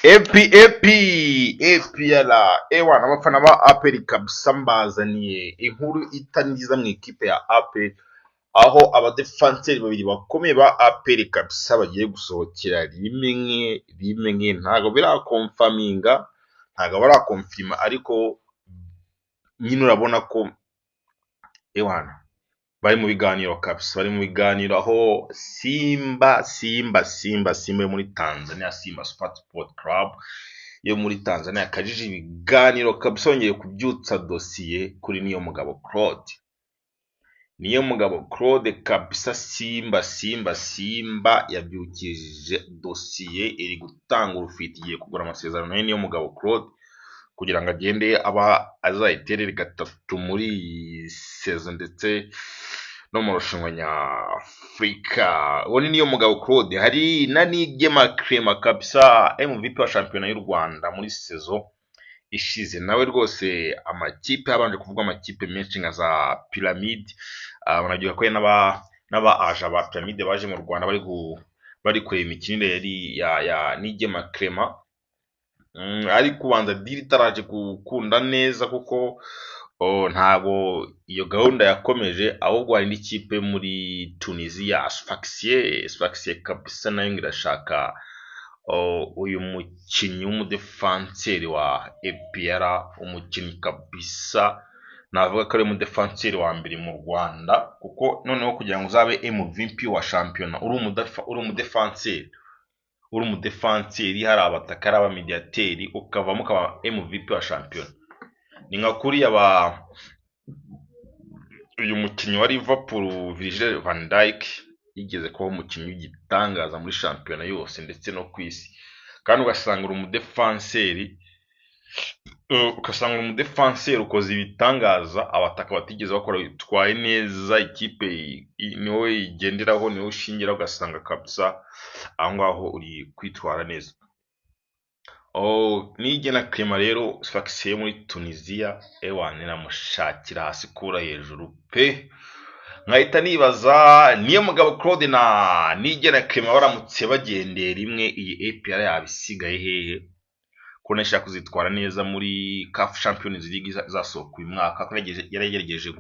APR ewa n'abafana ba APR kabisa mbazaniye inkuru itari nziza mu ikipe ya APR, aho abadefanseri babiri bakomeye ba APR kabisa bagiye gusohokera rimwe ntago barakonfirma ariko nyine urabona ko ewana bari mu biganiro kabisa, bari mu biganiro aho Simba yo muri Tanzania, Simba Sport Club yo muri Tanzania yakajije ibiganiro kabisa, yongeye kubyutsa dosiye kuri Niyomugabo Claude kabisa. Simba yabyukije dosiye iri gutanga urufiti, igiye kugura amasezerano ye Niyomugabo Claude kugira ngo agende aba azayiterere gatatu muri season ndetse no mu rushanwa nyafurika. Uwo ni Niyomugabo Claude. Hari na Nigema Clement kabisa, MVP wa shampiyona y'u Rwanda muri season ishize, nawe rwose amakipe habanje kuvuga amakipe menshi nka za Pyramide, banagira ko n'aba aja ba Pyramide baje mu Rwanda bari kureba imikinire ya Nigema Clement, ariko ubanza diri itaraje gukunda neza kuko ntago iyo gahunda yakomeje, ahubwo hari n'ikipe muri Tunisia Sfaxien kabisa nayo irashaka uyu mukinnyi w'umudefanseri wa APR, umukinnyi kabisa navuga ko ari umudefanseri wa mbere mu Rwanda, kuko noneho kugira ngo uzabe MVP wa shampiyona uri umudefanseri hari abataka ari abamediateri ukavamo ukaba MVP wa shampiyona. Ni nka kuriya uyu mukinnyi wa Liverpool Virgil van Dijk yigeze kuba umukinnyi w'igitangaza muri shampiyona yose ndetse no ku isi, kandi ugasanga uri umudefanseri ukoze ibitangaza, abataka batigeze bakora bitwaye neza, ikipe niwe igenderaho, niwe ushingira, ugasanga kabisa aho ngaho uri kwitwara neza. Nigena Clement rero Sfaxien muri Tunisia ewane namushakira hasi kura hejuru pe, nkahita nibaza Niyomugabo Claude na Nigena Clement baramutse bagendeye rimwe, iyi APR yabisigaye hehe? Ko nashaka kuzitwara neza muri CAF Champions League zasohoka uyu mwaka, ko yaragerageje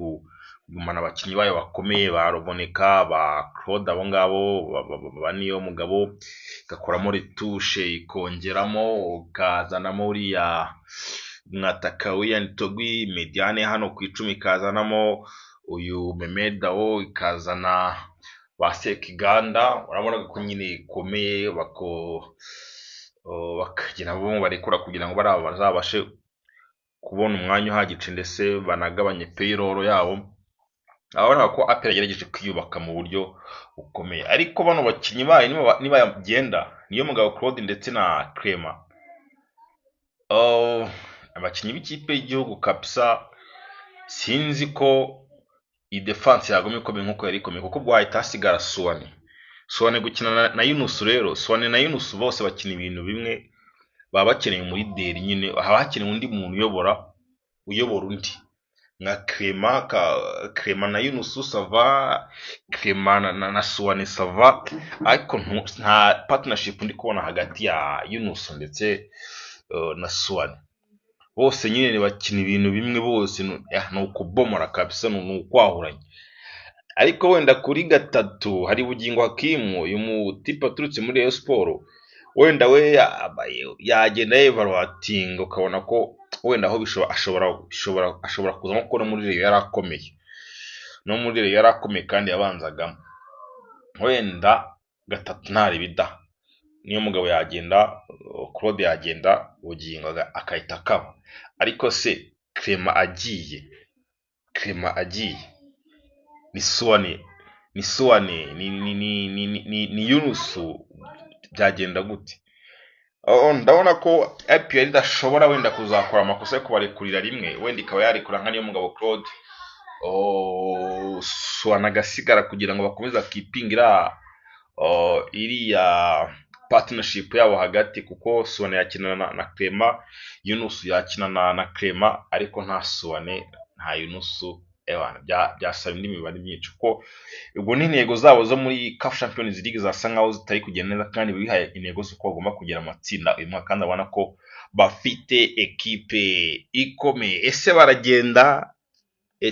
gumana abakinnyi bayo bakomeye baroboneka ba Claude, abo ngabo ba Niyomugabo, gakoramo retushe ikongeramo ukazanamo uriya mwataka William Togui Mediane hano ku 10, ikazanamo uyu Memedao, ikazana ba Sekiganda, urabona ko nyine ikomeye bakagira bo barekura kugira ngo bazabashe kubona umwanya uhagije ndetse banagabanye payroll yabo. Abona ko APR yagerageje kwiyubaka mu buryo bukomeye, ariko bano bakinnyi bayo niba yagenda Niyomugabo Claude ndetse na Clement, abakinnyi b'ikipe y'igihugu kabisa, sinzi ko i defense yagomye ikomeye nkuko yari ikomeye, kuko bwahita hasigara Suwane gukina na Yunus. Rero Suwane na Yunus bose bakina ibintu bimwe, baba bakeneye muri deri nyine, haba hakeneye undi muntu uyobora undi nka Clement na Yunus sava, Clement na Suwane sava, ariko nta partnership ndi kubona hagati ya Yunus ndetse na Suwane. Bose nyine ni bakina ibintu bimwe, bose ni ukubomora kabisa, ni ukwahuranya. Ariko wenda kuri gatatu hari Bugingo Hakimu, uyu mutipe aturutse muri Rayon Sport, wenda we yagenda evaluating ukabona ko wenda aho ashobora kuzamo, kuko no muri Rayon yarakomeye kandi yabanzagamo. Wenda gatatu ntari bida, Niyomugabo yagenda, Claude yagenda, Bugingo akahita akaba. Ariko se Clement agiye ni Suwane ni Yunus, byagenda gute? Ndabona ko APR idashobora wenda kuzakora amakosa yo kubarekurira rimwe, wenda ikaba yarekura nka Niyomugabo Claude, Suwane agasigara kugira ngo bakomeze akipingira iriya partnership yabo hagati, kuko Suwane yakina na Clement, Yunus yakina na Clement, ariko nta Suwane nta Yunus ewana byasaba indi mibare myinshi kuko ubwo ni intego zabo zo muri CAF Champions League zasa nkaho zitari kugenda neza kandi bihaye intego z'uko bagomba kugera amatsinda uyu mwaka kandi abona ko bafite ekipe ikomeye. Ese baragenda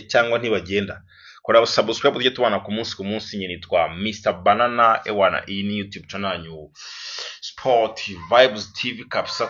cyangwa ntibagenda? Kora subscribe tujye tubana ku munsi nyine. Nitwa Mr Banana ewana, iyi ni YouTube channel yanyu Sport Vibes TV kabisa.